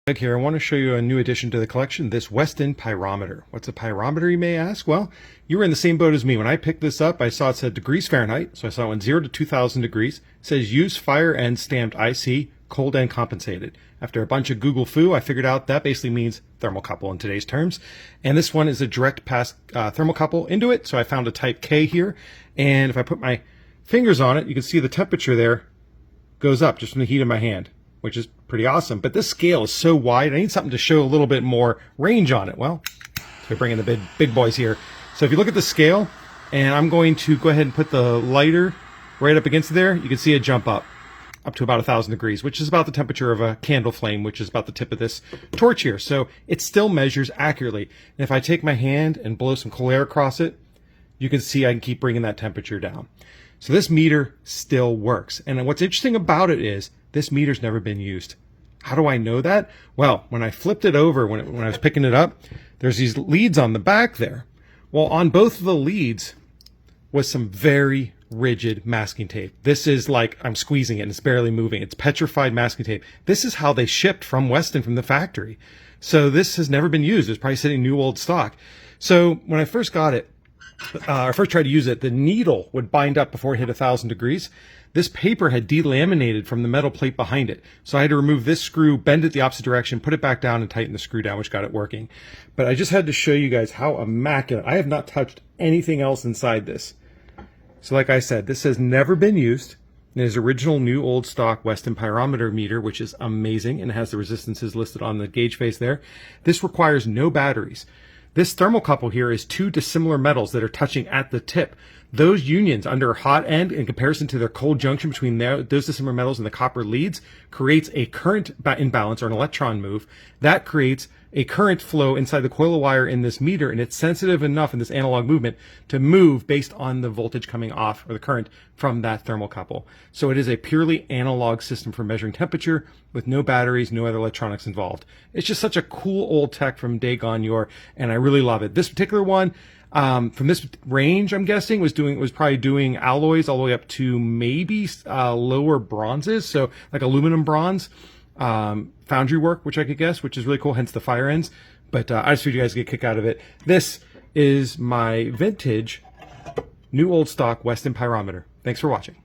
Right here, I want to show you a new addition to the collection, this Weston pyrometer. What's a pyrometer, you may ask? Well, you were in the same boat as me. When I picked this up, I saw it said degrees Fahrenheit, so I saw it went 0 to 2000 degrees. It says use fire end stamped IC, cold end compensated. After a bunch of Google foo, I figured out that basically means thermocouple in today's terms. And this one is a direct pass thermocouple into it, so I found a type K here. And if I put my fingers on it, you can see the temperature there goes up just from the heat of my hand, which is pretty awesome. But this scale is so wide, I need something to show a little bit more range on it. Well, so we're bringing the big boys here. So if you look at the scale, and I'm going to go ahead and put the lighter right up against there, you can see it jump up to about 1000 degrees, which is about the temperature of a candle flame, which is about the tip of this torch here. So it still measures accurately. And if I take my hand and blow some cool air across it, you can see I can keep bringing that temperature down. So this meter still works. And what's interesting about it is this meter's never been used. How do I know that? Well, when I flipped it over, when I was picking it up, there's these leads on the back there. Well, on both of the leads was some very rigid masking tape. This is like I'm squeezing it and it's barely moving. It's petrified masking tape. This is how they shipped from Weston, from the factory. So this has never been used. It's probably sitting new old stock. So when I first got it, I first tried to use it, the needle would bind up before it hit 1000 degrees. This paper had delaminated from the metal plate behind it. So I had to remove this screw, bend it the opposite direction, put it back down and tighten the screw down, which got it working. But I just had to show you guys how immaculate. I have not touched anything else inside this. So like I said, this has never been used. It is original new old stock Weston pyrometer meter, which is amazing, and it has the resistances listed on the gauge face there. This requires no batteries. This thermocouple here is two dissimilar metals that are touching at the tip. Those unions under hot end in comparison to their cold junction between those dissimilar metals and the copper leads creates a current imbalance or an electron move. That creates a current flow inside the coil of wire in this meter, and it's sensitive enough in this analog movement to move based on the voltage coming off or the current from that thermocouple. So it is a purely analog system for measuring temperature with no batteries, no other electronics involved. It's just such a cool old tech from day gone yore, and I really love it. This particular one, from this range, I'm guessing was probably doing alloys all the way up to maybe lower bronzes, so like aluminum bronze, foundry work, which I could guess, which is really cool, hence the fire ends. But I just figured you guys get a kick out of it. This is my vintage new old stock Weston pyrometer. Thanks for watching.